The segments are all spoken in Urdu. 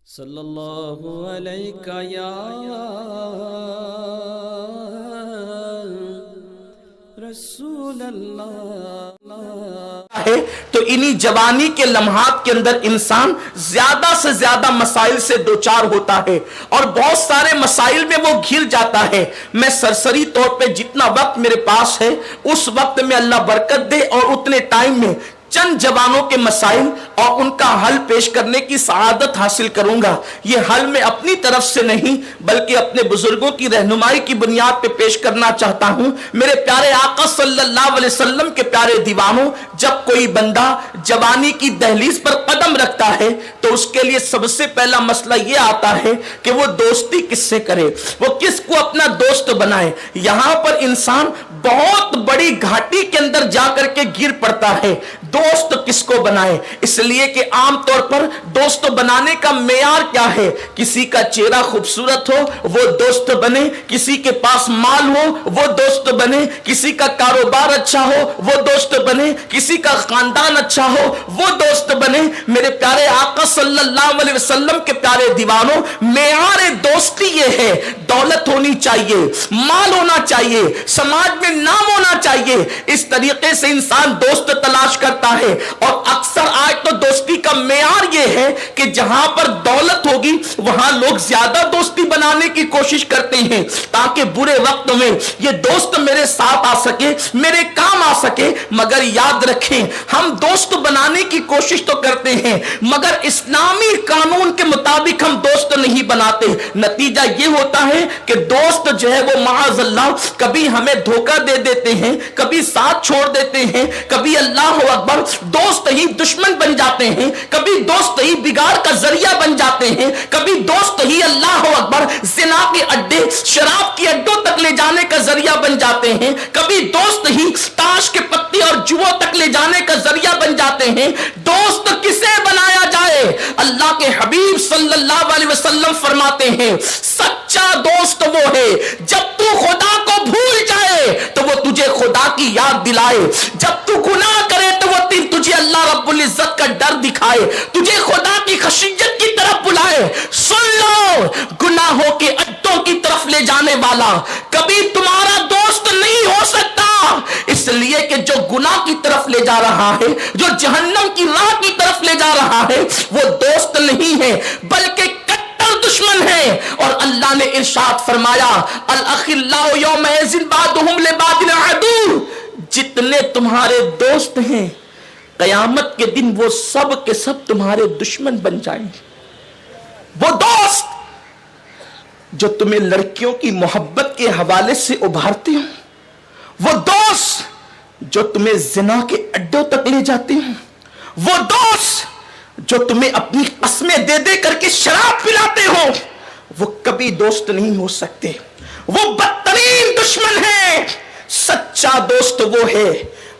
صلی اللہ علیہ یا رسول اللہ ہے تو انہی جوانی کے لمحات کے اندر انسان زیادہ سے زیادہ مسائل سے دوچار ہوتا ہے اور بہت سارے مسائل میں وہ گھر جاتا ہے. میں سرسری طور پہ جتنا وقت میرے پاس ہے اس وقت میں اللہ برکت دے اور اتنے ٹائم میں چند جوانوں کے مسائل اور ان کا حل پیش کرنے کی سعادت حاصل کروں گا. یہ حل میں اپنی طرف سے نہیں بلکہ اپنے بزرگوں کی رہنمائی کی بنیاد پہ پیش کرنا چاہتا ہوں. میرے پیارے آقا صلی اللہ علیہ وسلم کے پیارے دیوانوں، جب کوئی بندہ جوانی کی دہلیز پر قدم رکھتا ہے تو اس کے لیے سب سے پہلا مسئلہ یہ آتا ہے کہ وہ دوستی کس سے کرے، وہ کس کو اپنا دوست بنائے. یہاں پر انسان بہت بڑی گھاٹی کے اندر جا کر کے گر پڑتا ہے. دوست کس کو بنائے؟ اس لیے کہ عام طور پر دوست بنانے کا معیار کیا ہے؟ کسی کا چہرہ خوبصورت ہو وہ دوست بنے، کسی کے پاس مال ہو وہ دوست بنے، کسی کا کاروبار اچھا ہو وہ دوست بنے، کسی کا خاندان اچھا ہو وہ دوست بنے. میرے پیارے آقا صلی اللہ علیہ وسلم کے پیارے دیوانوں، معیار دوستی یہ ہے دولت ہونی چاہیے، مال ہونا چاہیے، سماج میں نام ہونا چاہیے. اس طریقے سے انسان دوست تلاش کرتا ہے. اور اکثر آج تو دوستی کا معیار یہ ہے کہ جہاں پر دولت ہوگی وہاں لوگ زیادہ دوستی بنانے کی کوشش کرتے ہیں تاکہ برے وقت میں یہ دوست میرے ساتھ آ سکے، میرے کام آ سکے. مگر یاد رکھیں ہم دوست بنانے کی کوشش تو کرتے ہیں مگر اسلامی قانون کے مطابق ہم دوست نہیں بناتے. نتیجہ یہ ہوتا ہے کہ دوست جو ہے وہ معاذ اللہ کبھی ہمیں دھوکہ دے دیتے ہیں، کبھی ساتھ چھوڑ دیتے ہیں، کبھی اللہ اکبر دوست ہی دشمن بن جاتے ہیں، کبھی دوست ہی بگاڑ کا ذریعہ بن جاتے ہیں، کبھی دوست ہی اللہ اکبر زنا کے اڈے، شراب کے اڈوں تک لے جانے کا ذریعہ بن جاتے ہیں، کبھی دوست ہی تاش کے پتے اور جوؤں تک لے جانے کا ذریعہ بن جاتے ہیں. دوست کسے بنایا جائے؟ اللہ کے حبیب صلی اللہ علیہ وسلم فرماتے ہیں سچا دوست وہ ہے جب تو خدا کو بھول جائے تو وہ تجھے خدا کی یاد دلائے، جب تو گناہ کرے تو وہ تجھے اللہ رب العزت کا ڈر دکھائے، تجھے خدا کی خشیت کی طرف بلائے. سن لو، گناہوں کے اڈوں کی طرف لے جانے والا کبھی تمہارا دوست نہیں ہو سکتا. اس لیے کہ جو گناہ کی طرف لے جا رہا ہے، جو جہنم کی راہ کی طرف لے جا رہا ہے، وہ دوست نہیں ہے بلکہ دشمن ہے. اور اللہ نے ارشاد فرمایا الاخلاء یومئذ بعضهم لبعض عدو، جتنے تمہارے دوست ہیں قیامت کے دن وہ سب کے سب تمہارے دشمن بن جائیں گے. وہ دوست جو تمہیں لڑکیوں کی محبت کے حوالے سے ابھارتے ہوں، وہ دوست جو تمہیں زنا کے اڈوں تک لے جاتے ہیں، وہ دوست جو تمہیں اپنی قسمیں دے دے کر کے شراب پلاتے ہو، وہ کبھی دوست نہیں ہو سکتے. وہ بدترین دشمن ہے. سچا دوست وہ ہے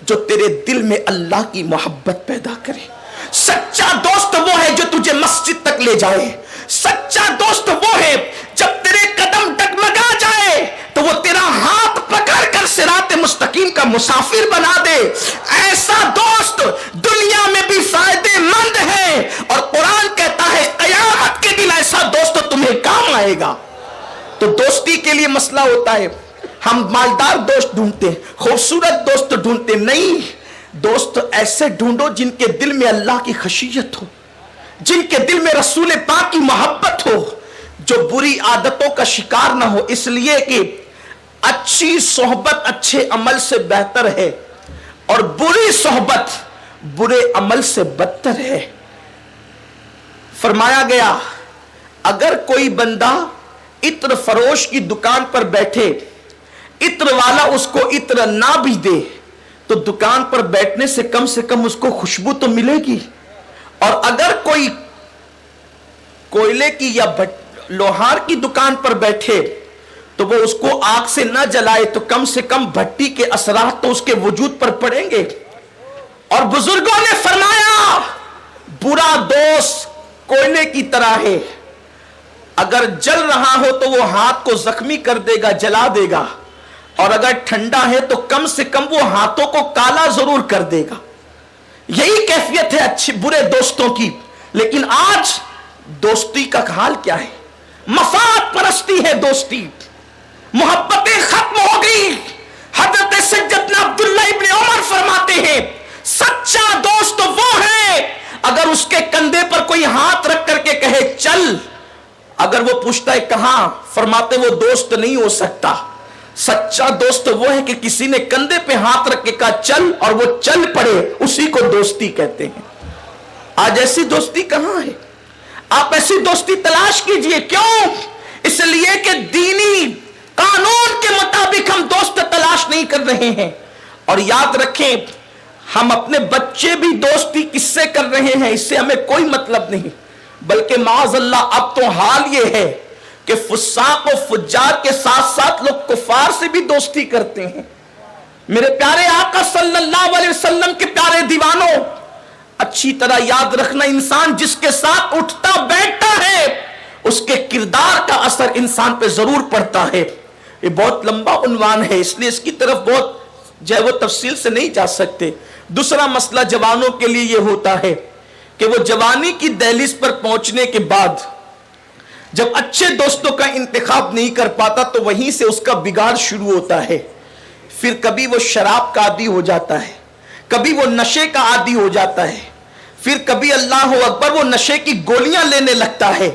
جو تیرے دل میں اللہ کی محبت پیدا کرے. سچا دوست وہ ہے جو تجھے مسجد تک لے جائے. سچا دوست وہ ہے جب تیرے قدم ڈگمگا جائے تو وہ تیرا ہاتھ پکڑ کر صراط مستقیم کا مسافر بنا دے. ایسا دوست دنیا میں بھی فائدے مند ہے اور قرآن کہتا ہے قیامت کے دن ایسا دوست تمہیں کام آئے گا. تو دوستی کے لیے مسئلہ ہوتا ہے ہم مالدار دوست ڈھونڈتے ہیں، خوبصورت دوست ڈھونڈتے نہیں. دوست ایسے ڈھونڈو جن کے دل میں اللہ کی خشیت ہو، جن کے دل میں رسول پاک کی محبت ہو، جو بری عادتوں کا شکار نہ ہو. اس لیے کہ اچھی صحبت اچھے عمل سے بہتر ہے اور بری صحبت برے عمل سے بدتر ہے. فرمایا گیا اگر کوئی بندہ عطر فروش کی دکان پر بیٹھے، عطر والا اس کو عطر نہ بھی دے تو دکان پر بیٹھنے سے کم اس کو خوشبو تو ملے گی. اور اگر کوئی کوئلے کی یا لوہار کی دکان پر بیٹھے تو وہ اس کو آگ سے نہ جلائے تو کم سے کم بھٹی کے اثرات تو اس کے وجود پر پڑیں گے. اور بزرگوں نے فرمایا برا دوست کوئلے کی طرح ہے، اگر جل رہا ہو تو وہ ہاتھ کو زخمی کر دے گا، جلا دے گا، اور اگر ٹھنڈا ہے تو کم سے کم وہ ہاتھوں کو کالا ضرور کر دے گا. یہی کیفیت ہے اچھے برے دوستوں کی. لیکن آج دوستی کا حال کیا ہے؟ مفاد پرستی ہے دوستی، محبتیں ختم ہو گئی۔ حضرت سیدنا عبداللہ ابن عمر فرماتے ہیں سچا دوست وہ ہے اگر اس کے کندھے پر کوئی ہاتھ رکھ کر کے کہے چل، اگر وہ پوچھتا ہے کہاں، فرماتے وہ دوست نہیں ہو سکتا۔ سچا دوست وہ ہے کہ کسی نے کندھے پہ ہاتھ رکھ کے کہا چل اور وہ چل پڑے، اسی کو دوستی کہتے ہیں۔ آج ایسی دوستی کہاں ہے؟ آپ ایسی دوستی تلاش کیجئے۔ کیوں؟ اس لیے کہ دینی قانون کے مطابق ہم دوست تلاش نہیں کر رہے ہیں۔ اور یاد رکھیں ہم اپنے بچے بھی دوستی کس سے کر رہے ہیں اس سے ہمیں کوئی مطلب نہیں، بلکہ معاذ اللہ اب تو حال یہ ہے کہ فساق و فجار کے ساتھ ساتھ لوگ کفار سے بھی دوستی کرتے ہیں۔ میرے پیارے آقا صلی اللہ علیہ وسلم کے پیارے دیوانوں، اچھی طرح یاد رکھنا انسان جس کے ساتھ اٹھتا بیٹھتا ہے اس کے کردار کا اثر انسان پہ ضرور پڑتا ہے۔ یہ بہت لمبا عنوان ہے اس لیے اس کی طرف بہت جو ہے وہ تفصیل سے نہیں جا سکتے۔ دوسرا مسئلہ جوانوں کے لیے یہ ہوتا ہے کہ وہ جوانی کی دہلیز پر پہنچنے کے بعد جب اچھے دوستوں کا انتخاب نہیں کر پاتا تو وہیں سے اس کا بگاڑ شروع ہوتا ہے۔ پھر کبھی وہ شراب کا عادی ہو جاتا ہے، کبھی وہ نشے کا عادی ہو جاتا ہے، پھر کبھی اللہ اکبر وہ نشے کی گولیاں لینے لگتا ہے۔